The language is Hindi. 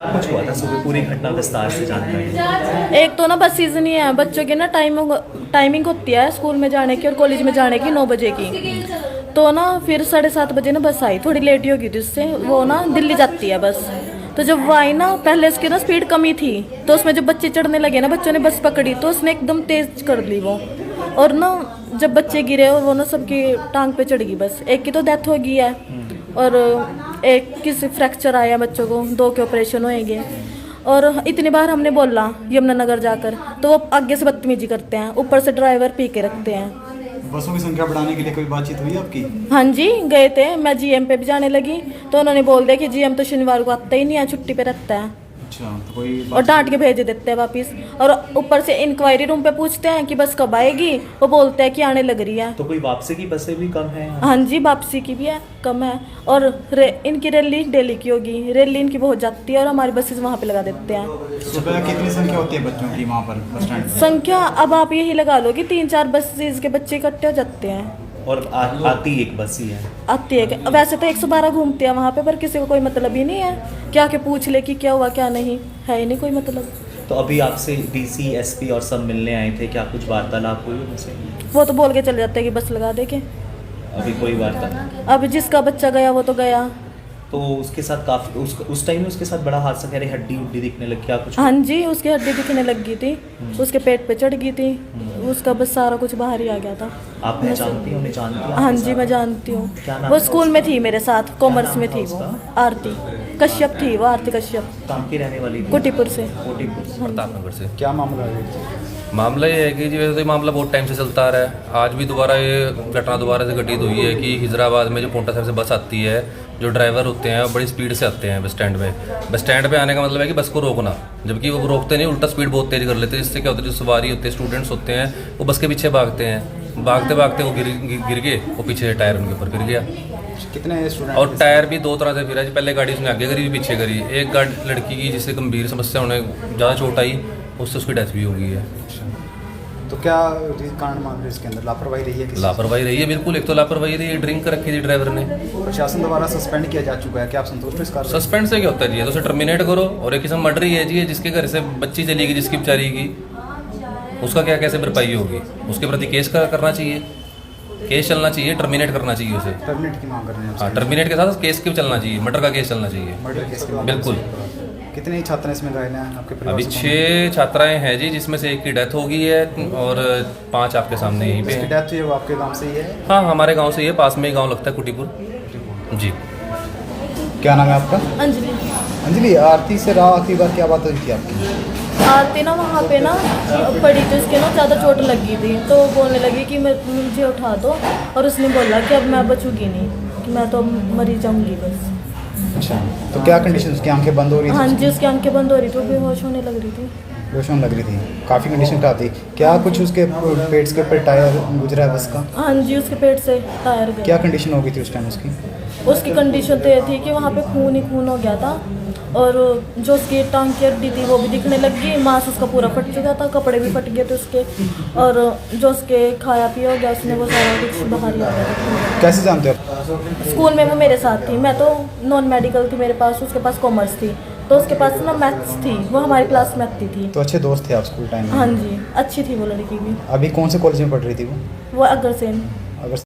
कुछ हुआ था सुबह, पूरी घटना विस्तार से जानकारी। एक तो ना बस सीजन ही है, बच्चों की ना टाइमिंग होती है स्कूल में जाने की और कॉलेज में जाने की 9 बजे की। तो ना फिर 7:30 बजे ना बस आई, थोड़ी लेट ही होगी थी उससे, वो ना दिल्ली जाती है बस। तो जब वो आई ना, पहले उसकी ना स्पीड कमी थी, तो उसमें जब बच्चे चढ़ने लगे ना, बच्चों ने बस पकड़ी तो उसने एकदम तेज कर ली वो, और ना जब बच्चे गिरे और वो ना सबकी टांग पे चढ़ गई बस। एक की तो डेथ हो गई है और एक किसी फ्रैक्चर आया बच्चों को, 2 के ऑपरेशन होएंगे। और इतनी बार हमने बोला यमुनानगर जाकर, तो वो आगे से बदतमीजी करते हैं, ऊपर से ड्राइवर पी के रखते हैं। बसों की संख्या बढ़ाने के लिए कोई बातचीत हुई आपकी? हाँ जी, गए थे, मैं जीएम पे भी जाने लगी तो उन्होंने बोल दिया कि जीएम तो शनिवार को आता ही नहीं है, छुट्टी पे रहता है। अच्छा, तो कोई और डांट के भेज देते हैं वापस। और ऊपर से इंक्वायरी रूम पे पूछते हैं कि बस कब आएगी, वो बोलते हैं कि आने लग रही है। तो कोई वापसी की बसें भी कम है? हाँ जी, वापसी की भी है, कम है। और इनकी रैली डेली की होगी, रैली इनकी बहुत जाती है और हमारी बसेस वहाँ पे लगा देते हैं। सुबह कितनी संख्या होती है बच्चों की वहाँ पर बस स्टैंड पे? संख्या अब आप यही लगा लो कि 3-4 बसेस के बच्चे इकट्ठे हो जाते हैं। और आती एक बस ही है? आती है, वैसे तो 112 घूमते हैं वहाँ पे, पर किसी को कोई मतलब ही नहीं है कि आके पूछ ले कि क्या हुआ क्या नहीं, है ही नहीं कोई मतलब। तो अभी आपसे डीसी एसपी और सब मिलने आए थे, क्या कुछ वार्तालाप हुई उनसे? वो तो बोल के चले जाते हैं कि बस लगा दे के। अभी कोई वार्ता? अब जिसका बच्चा गया वो तो गया। तो उसके साथ काफी उस टाइम में उसके साथ बड़ा हादसा, कह रहे हड्डी उड्डी दिखने लग, क्या कुछ? हाँ जी, उसकी हड्डी दिखने लग गई थी, उसके पेट पे चढ़ गई थी, उसका बस सारा कुछ बाहर ही आ गया था। आप पहचानती हो, उन्हें जानती हो? हाँ जी, मैं जानती हूँ। क्या नाम वो है स्कूल में थी मेरे साथ, कॉमर्स में थी वो। आरती कश्यप थी वो, आरती कश्यप, काम की रहने वाली थी? कोटीपुर से। कोटीपुर से। प्रतापनगर से। क्या मामला है? मामला ये है कि जी वैसे तो ये मामला बहुत टाइम से चलता आ रहा है। आज भी दोबारा ये घटना दोबारा से घटित हुई है कि हिजराबाद में जो पोंटा साहिब से बस आती है, जो ड्राइवर होते हैं बड़ी स्पीड से आते हैं बस स्टैंड पे। बस स्टैंड पे आने का मतलब है कि बस को रोकना, जबकि वो रोकते नहीं, उल्टा स्पीड बहुत तेज कर लेते हैं, जिससे क्या होता है जो सवारी होते हैं, स्टूडेंट्स होते हैं, वो बस के पीछे भागते हैं, भागते भागते वो गिर गए, वो पीछे टायर उनके ऊपर गिर गया। कितने स्टूडेंट? और टायर भी 2 तरह से फिरा जी, पहले गाड़ी उसने आगे करी, पीछे करी। एक गाड़ी लड़की की जिससे गंभीर समस्या होने ज़्यादा चोट आई, उससे उसकी डेथ भी हो गई है। तो क्या कारण मान रहे इसके अंदर लापरवाही रही है? लापरवाही रही है, बिल्कुल। एक तो लापरवाही रही है, ड्रिंक रखी थी ड्राइवर ने। प्रशासन द्वारा सस्पेंड किया जा चुका है, क्या आप संतुष्ट हो इस कार्य? सस्पेंड से क्या होता है जी, तो उसे टर्मिनेट करो। और एक किस्म मर्डर ही है जी, जिसके घर से बच्ची चली गई, जिसकी बेचारी की, उसका क्या कैसे भरपाई होगी? उसके प्रति केस करना चाहिए, केस चलना चाहिए, टर्मिनेट करना चाहिए उसे। टर्मिनेट की मांग कर रहे हैं? हाँ, टर्मिनेट के साथ केस क्यों चलना चाहिए, मर्डर का केस चलना चाहिए। मर्डर केस के बिल्कुल। कितने छात्र इसमें घायल हैं आपके परिवार अभी से? 6 छात्राएं हैं जी, जिसमें से एक की डेथ हो गई है और 5 आपके सामने यहीं पे जिसकी हैं। डेथ हुई है वो आपके गांव से ही है? हाँ, हमारे गांव से ही है, पास में ही गांव लगता है कुटीपुर जी। क्या नाम है आपका? अंजलि। अंजलि, आरती से आखिरी बार क्या बात हुई थी आपकी? आरती ना वहाँ पे ना पड़ी थी, उसके ना ज़्यादा चोट लगी थी, तो वो बोलने लगी कि मुझे उठा दो, और उसने बोला कि अब मैं बचूंगी नहीं, कि मैं तो मरी जाऊंगी बस। अच्छा, तो क्या कंडीशन? उसकी आंखें बंद हो रही थी? हाँ जी, उसकी आंखें बंद हो रही थी, वो बेहोश होने लग रही थी। बेहोश होने लग रही थी, काफ़ी कंडीशन खराब थी। क्या कुछ उसके पेट के ऊपर टायर गुजरा है बस का? हाँ जी, उसके पेट से टायर गया। क्या कंडीशन हो गई थी उस टाइम उसकी? उसकी कंडीशन तो ये थी कि वहाँ पे खून ही खून हो गया था, और जो उसकी टांग की हड्डी थी वो भी दिखने लग गई, मांस उसका पूरा फट चुका था, कपड़े भी फट गए थे उसके, और जो उसके खाया पिया हो गया उसने, वो सारा कुछ बाहर ही आ गया था। कैसे जानते हो आप? स्कूल में वो मेरे साथ थी, मैं तो नॉन मेडिकल थी मेरे पास, उसके पास कॉमर्स थी, तो उसके पास ना मैथ्स थी, वो हमारी क्लास मैथ थी। तो अच्छे दोस्त थे आप स्कूल टाइम में? हाँ जी, अच्छी थी वो लड़की भी। अभी कौन से कॉलेज में पढ़ रही थी वो? वो अग्रसेन।